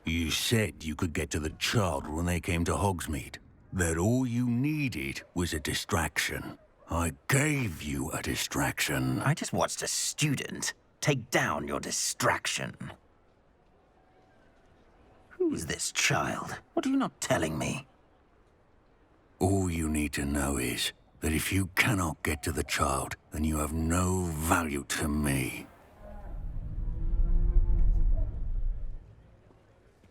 You said you could get to the child when they came to Hogsmeade. That all you needed was a distraction. I gave you a distraction. I just watched a student take down your distraction. Who is this child? What are you not telling me? All you need to know is that if you cannot get to the child, then you have no value to me.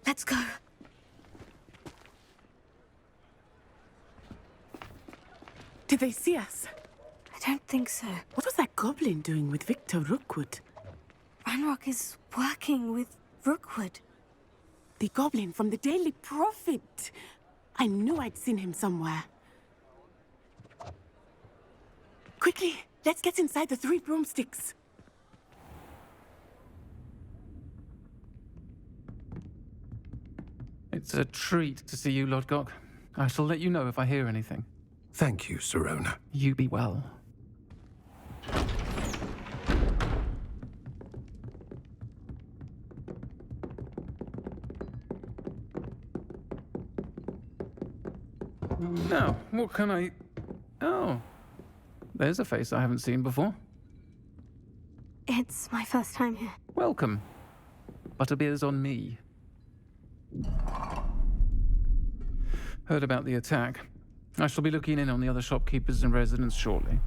Let's go. Did they see us? I don't think so. What was that goblin doing with Victor Rookwood? RANROK is working with Rookwood. The goblin from the Daily Prophet. I knew I'd seen him somewhere. Quickly, let's get inside the 3 broomsticks. It's a treat to see you, Lodgok. I shall let you know if I hear anything. Thank you, Sirona. You be well. Now, what can I... Oh, there's a face I haven't seen before. It's my first time here. Welcome. Butterbeer's on me. Heard about the attack. I shall be looking in on the other shopkeepers and residents shortly.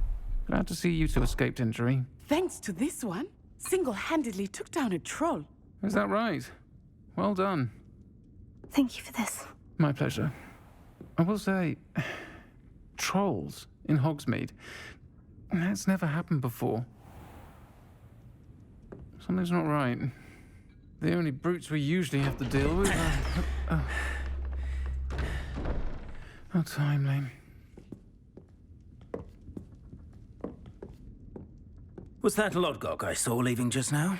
Glad to see you two escaped injury. Thanks to this one, single-handedly took down a troll. Is that right? Well done. Thank you for this. My pleasure. I will say, trolls in Hogsmeade. That's never happened before. Something's not right. The only brutes we usually have to deal with are... How timely. Was that Lodgok I saw leaving just now?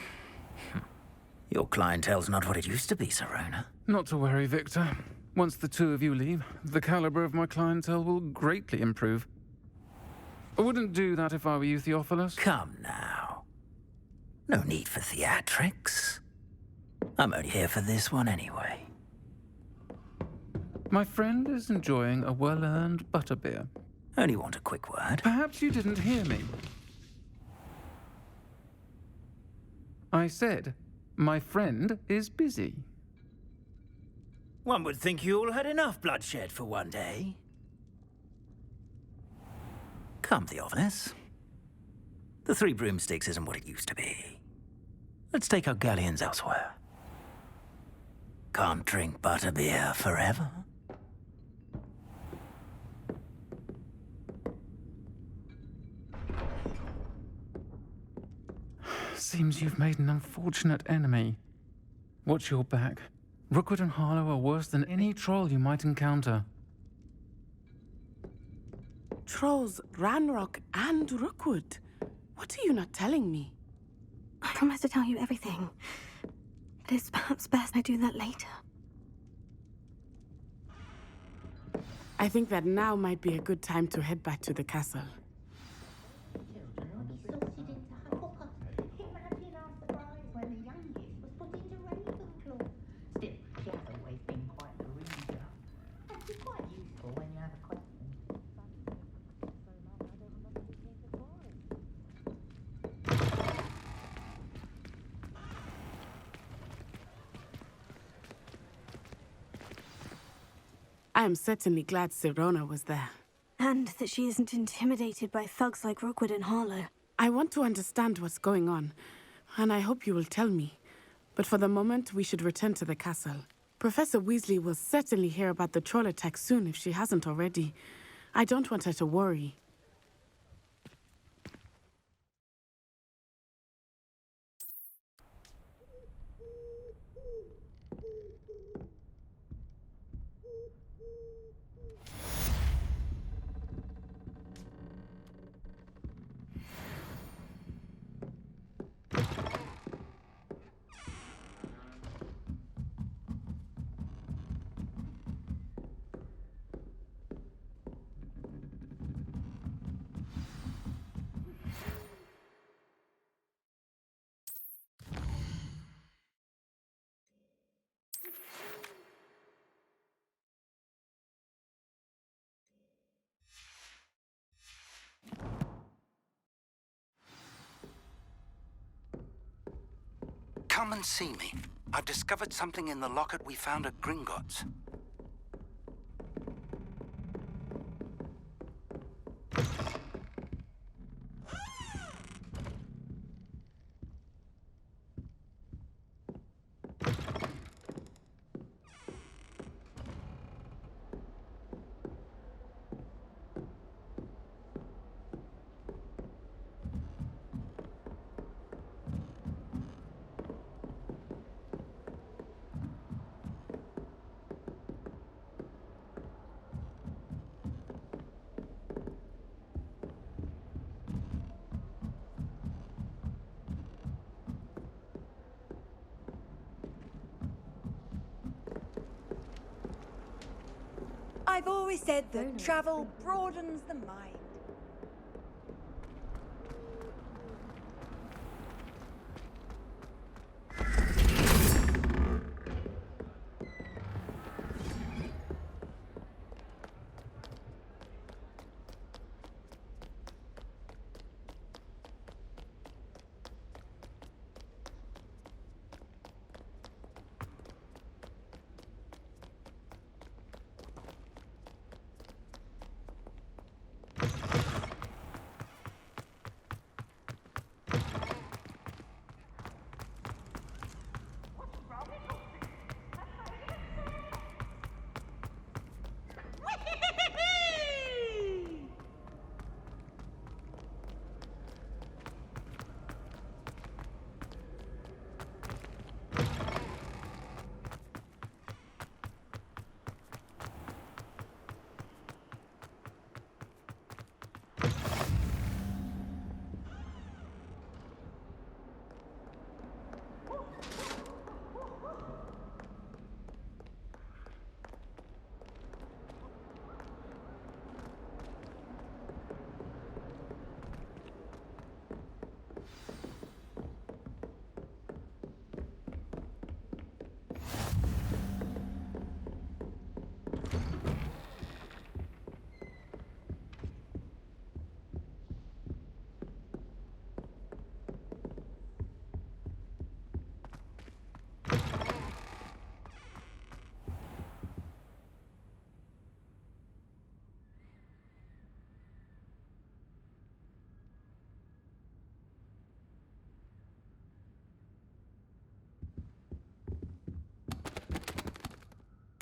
Your clientele's not what it used to be, Sirona. Not to worry, Victor. Once the two of you leave, the caliber of my clientele will greatly improve. I wouldn't do that if I were you, Theophilus. Come now. No need for theatrics. I'm only here for this one anyway. My friend is enjoying a well-earned butterbeer. Only want a quick word. Perhaps you didn't hear me. I said, my friend is busy. One would think you all had enough bloodshed for one day. Come, Theophilus. The 3 broomsticks isn't what it used to be. Let's take our galleons elsewhere. Can't drink butterbeer forever. Seems you've made an unfortunate enemy. Watch your back. Rookwood and Harlow are worse than any troll you might encounter. Trolls, RANROK, and Rookwood. What are you not telling me? I promise to tell you everything. But it's perhaps best I do that later. I think that now might be a good time to head back to the castle. I am certainly glad Sirona was there. And that she isn't intimidated by thugs like Rookwood and Harlow. I want to understand what's going on, and I hope you will tell me. But for the moment, we should return to the castle. Professor Weasley will certainly hear about the troll attack soon if she hasn't already. I don't want her to worry. Come and see me. I've discovered something in the locket we found at Gringotts. I've always said that travel broadens the mind.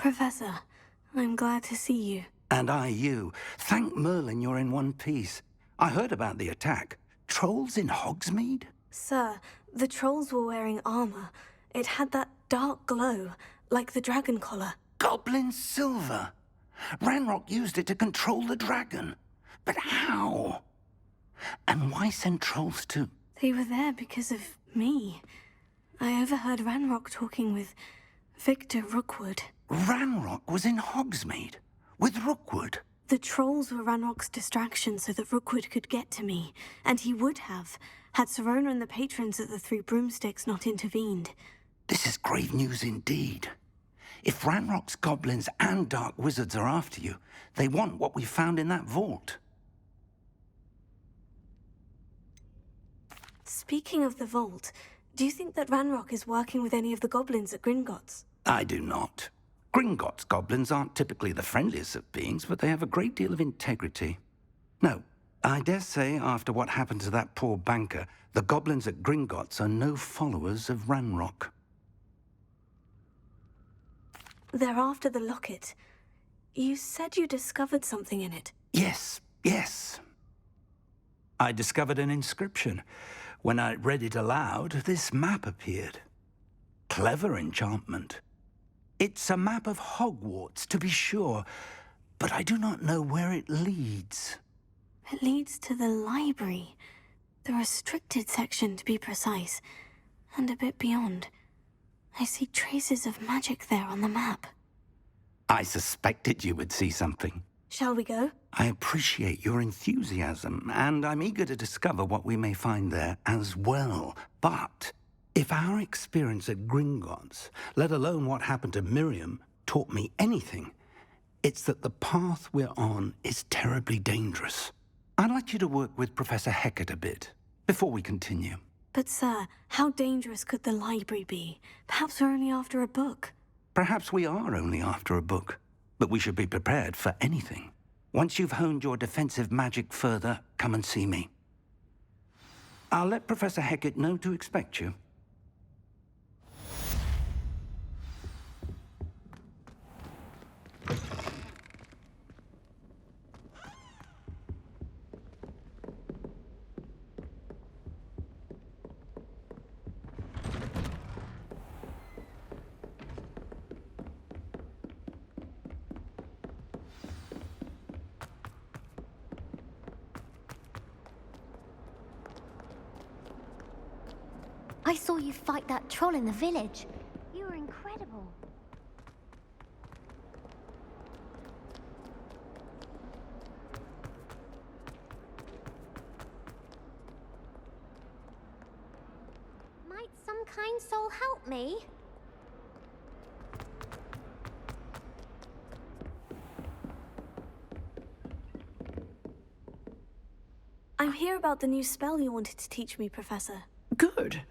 Professor, I'm glad to see you. And I you. Thank Merlin you're in one piece. I heard about the attack. Trolls in Hogsmeade? Sir, the trolls were wearing armor. It had that dark glow, like the dragon collar. Goblin silver. RANROK used it to control the dragon. But how? And why send trolls to... They were there because of me. I overheard RANROK talking with Victor Rookwood. RANROK was in Hogsmeade? With Rookwood? The trolls were RANROK's distraction so that Rookwood could get to me. And he would have, had Sirona and the patrons at the Three Broomsticks not intervened. This is grave news indeed. If RANROK's goblins and dark wizards are after you, they want what we found in that vault. Speaking of the vault, do you think that RANROK is working with any of the goblins at Gringotts? I do not. Gringotts goblins aren't typically the friendliest of beings, but they have a great deal of integrity. No, I dare say after what happened to that poor banker, the goblins at Gringotts are no followers of RANROK. They're after the locket. You said you discovered something in it. Yes. I discovered an inscription. When I read it aloud, this map appeared. Clever enchantment. It's a map of Hogwarts, to be sure, but I do not know where it leads. It leads to the library. The restricted section, to be precise. And a bit beyond. I see traces of magic there on the map. I suspected you would see something. Shall we go? I appreciate your enthusiasm, and I'm eager to discover what we may find there as well. But if our experience at Gringotts, let alone what happened to Miriam, taught me anything, it's that the path we're on is terribly dangerous. I'd like you to work with Professor Hecat a bit before we continue. But sir, how dangerous could the library be? Perhaps we're only after a book. Perhaps we are only after a book, but we should be prepared for anything. Once you've honed your defensive magic further, come and see me. I'll let Professor Hecat know to expect you. I saw you fight that troll in the village. You were incredible. Might some kind soul help me? I'm here about the new spell you wanted to teach me, Professor. Good.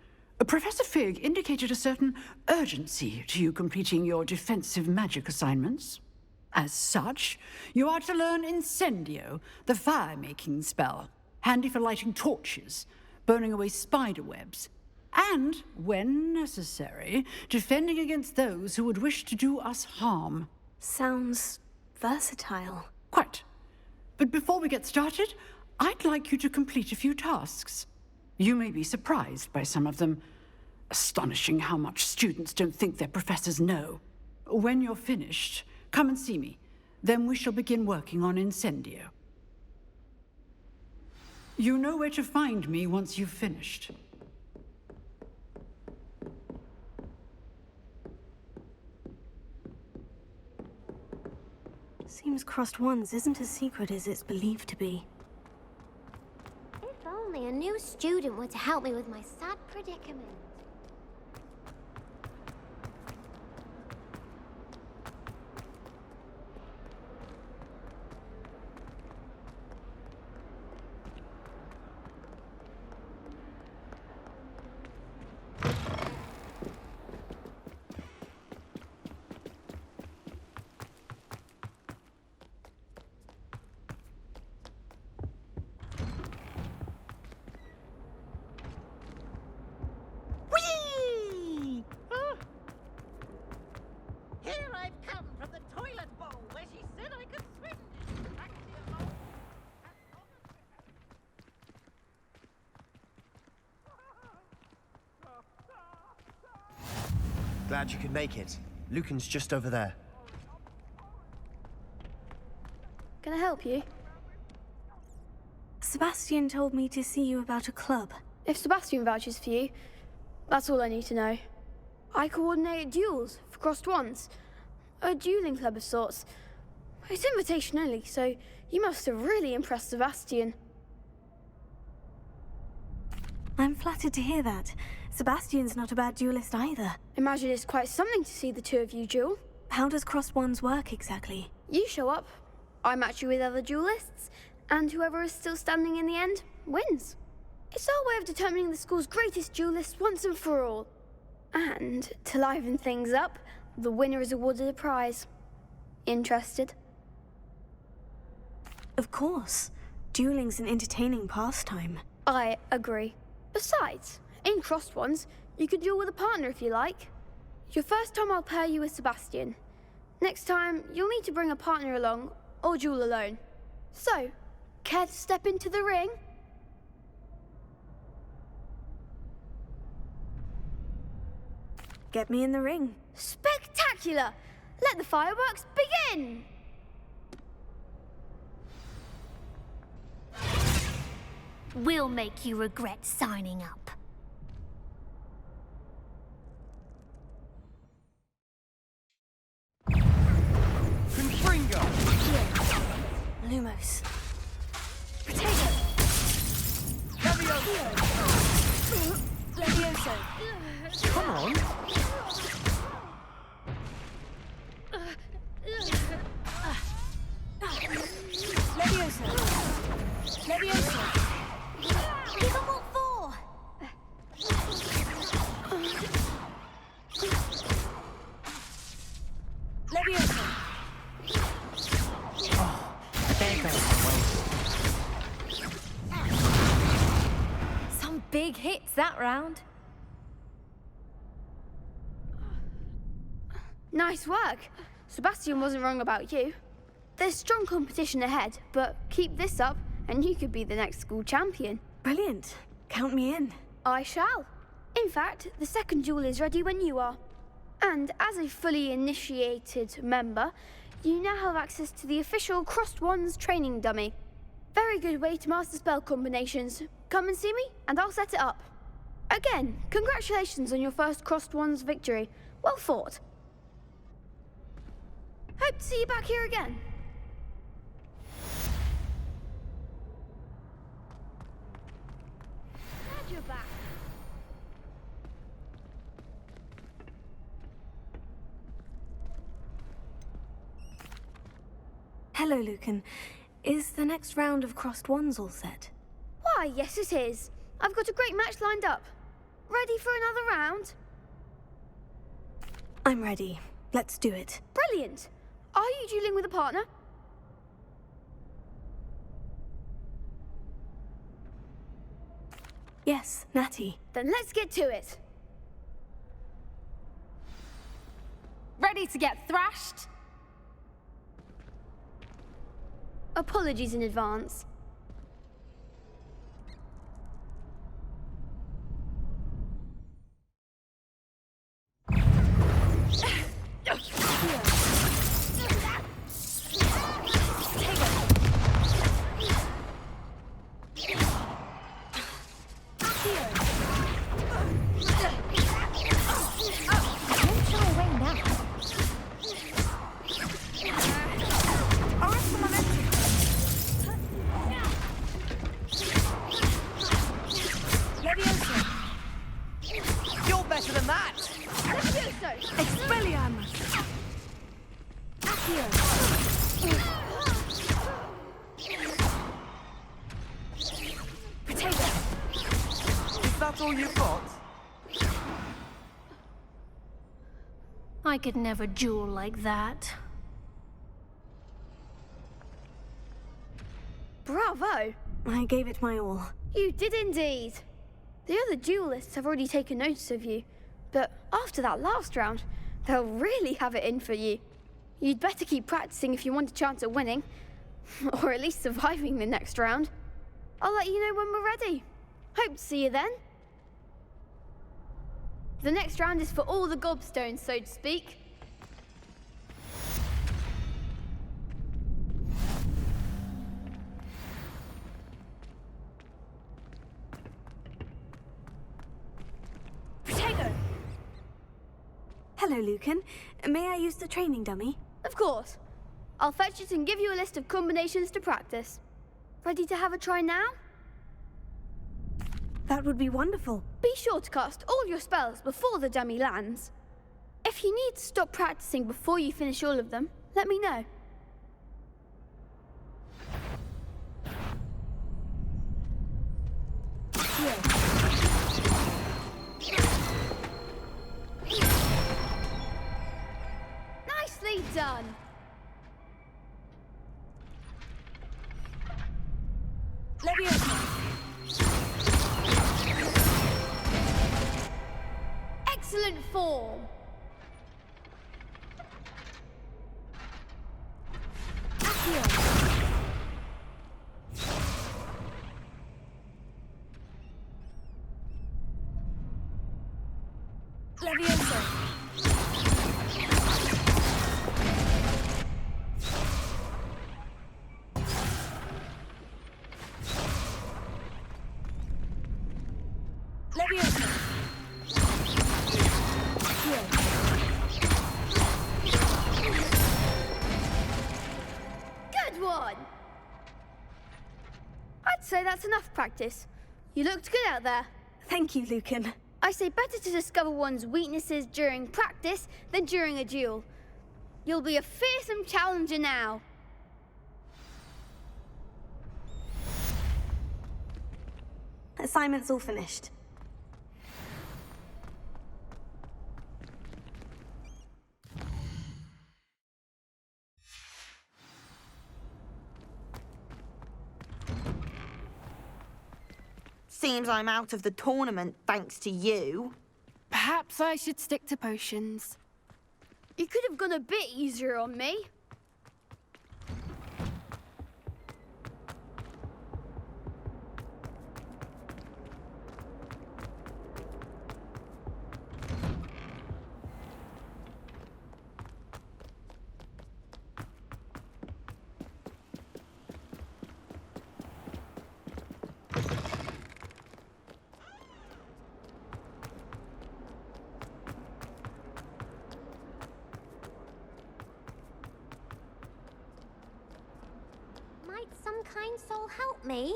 Professor Fig indicated a certain urgency to you completing your defensive magic assignments. As such, you are to learn Incendio, the fire-making spell, handy for lighting torches, burning away spider webs, and, when necessary, defending against those who would wish to do us harm. Sounds versatile. Quite. But before we get started, I'd like you to complete a few tasks. You may be surprised by some of them. Astonishing how much students don't think their professors know. When you're finished, come and see me. Then we shall begin working on Incendio. You know where to find me once you've finished. Seems Crossed Wands isn't as secret as it's believed to be. If only a new student were to help me with my sad predicament. Glad you could make it. Lucan's just over there. Can I help you? Sebastian told me to see you about a club. If Sebastian vouches for you, that's all I need to know. I coordinate duels for Crossed Wands. A dueling club of sorts. It's invitation only, so you must have really impressed Sebastian. I'm flattered to hear that. Sebastian's not a bad duelist either. Imagine it's quite something to see the two of you duel. How does Crossed Wands work exactly? You show up, I match you with other duelists, and whoever is still standing in the end wins. It's our way of determining the school's greatest duelist once and for all. And to liven things up, the winner is awarded a prize. Interested? Of course. Dueling's an entertaining pastime. I agree. Besides, in Crossed Wands, you can duel with a partner if you like. Your first time I'll pair you with Sebastian. Next time, you'll need to bring a partner along, or duel alone. So, care to step into the ring? Get me in the ring. Spectacular! Let the fireworks begin! We'll make you regret signing up. Confringo! Lumos. Potato! Levioso. Come on! Levioso. Levioso. Give them what for! Leviosa! There goes my way. Some big hits that round. Nice work. Sebastian wasn't wrong about you. There's strong competition ahead, but keep this up and you could be the next school champion. Brilliant. Count me in. I shall. In fact, the second duel is ready when you are. And as a fully initiated member, you now have access to the official Crossed Wands training dummy. Very good way to master spell combinations. Come and see me, and I'll set it up. Again, congratulations on your first Crossed Wands victory. Well fought. Hope to see you back here again. Glad you're back. Hello, Lucan. Is the next round of Crossed Wands all set? Why, yes it is. I've got a great match lined up. Ready for another round? I'm ready. Let's do it. Brilliant. Are you dueling with a partner? Yes, Natty. Then let's get to it. Ready to get thrashed? Apologies in advance. You're better than that! Expelliarmus! Is that all you've got? I could never duel like that. Bravo! I gave it my all. You did indeed. The other duelists have already taken notice of you, but after that last round, they'll really have it in for you. You'd better keep practicing if you want a chance at winning, or at least surviving the next round. I'll let you know when we're ready. Hope to see you then. The next round is for all the gobstones, so to speak. Hello, Lucan. May I use the training dummy? Of course. I'll fetch it and give you a list of combinations to practice. Ready to have a try now? That would be wonderful. Be sure to cast all your spells before the dummy lands. If you need to stop practicing before you finish all of them, let me know. Nicely done. Excellent form. Good one. I'd say that's enough practice. You looked good out there. Thank you, Lucan. I say better to discover one's weaknesses during practice than during a duel. You'll be a fearsome challenger now. Assignment's all finished. Seems I'm out of the tournament thanks to you. Perhaps I should stick to potions. You could have gone a bit easier on me. Might some kind soul help me?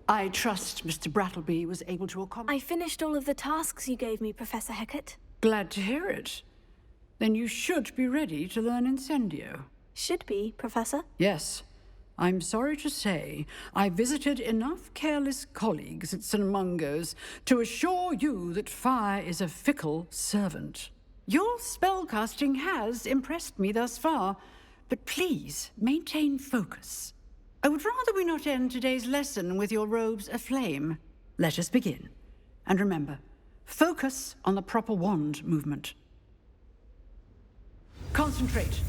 I trust Mr. Brattleby was able to accommodate. I finished all of the tasks you gave me, Professor Hecat. Glad to hear it. Then you should be ready to learn Incendio. Should be, Professor. Yes. I'm sorry to say, I visited enough careless colleagues at St. Mungo's to assure you that fire is a fickle servant. Your spellcasting has impressed me thus far, but please maintain focus. I would rather we not end today's lesson with your robes aflame. Let us begin. And remember, focus on the proper wand movement. Concentrate,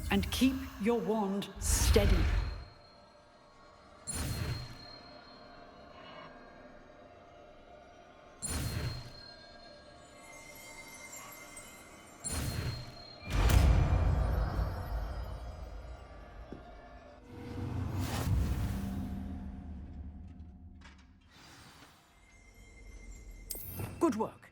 and keep your wand steady. Good work.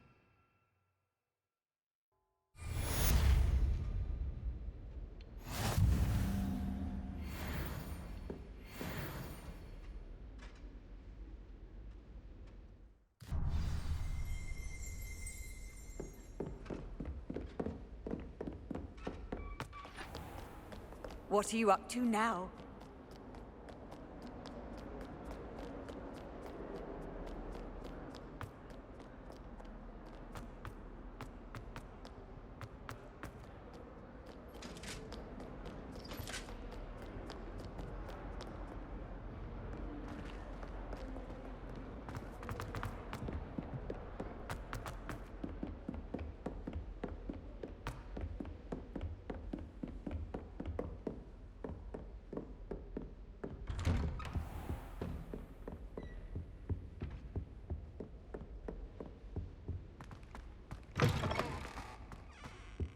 What are you up to now?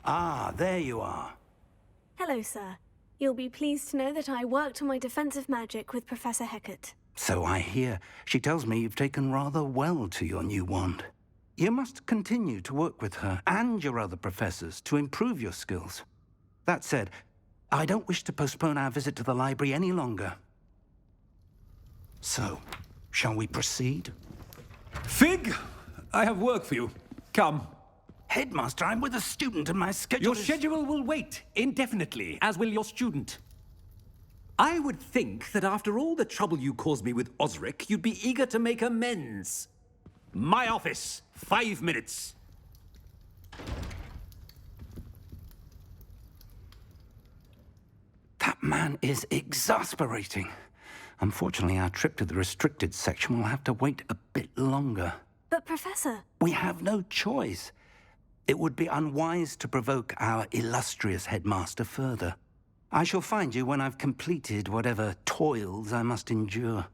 Ah, there you are. Hello, sir. You'll be pleased to know that I worked on my defensive magic with Professor Hecat. So I hear. She tells me you've taken rather well to your new wand. You must continue to work with her and your other professors to improve your skills. That said, I don't wish to postpone our visit to the library any longer. So, shall we proceed? Fig! I have work for you. Come. Headmaster, I'm with a student and my schedule Your schedule will wait indefinitely, as will your student. I would think that after all the trouble you caused me with Osric, you'd be eager to make amends. My office, 5 minutes. That man is exasperating. Unfortunately, our trip to the restricted section will have to wait a bit longer. But, Professor... We have no choice. It would be unwise to provoke our illustrious headmaster further. I shall find you when I've completed whatever toils I must endure.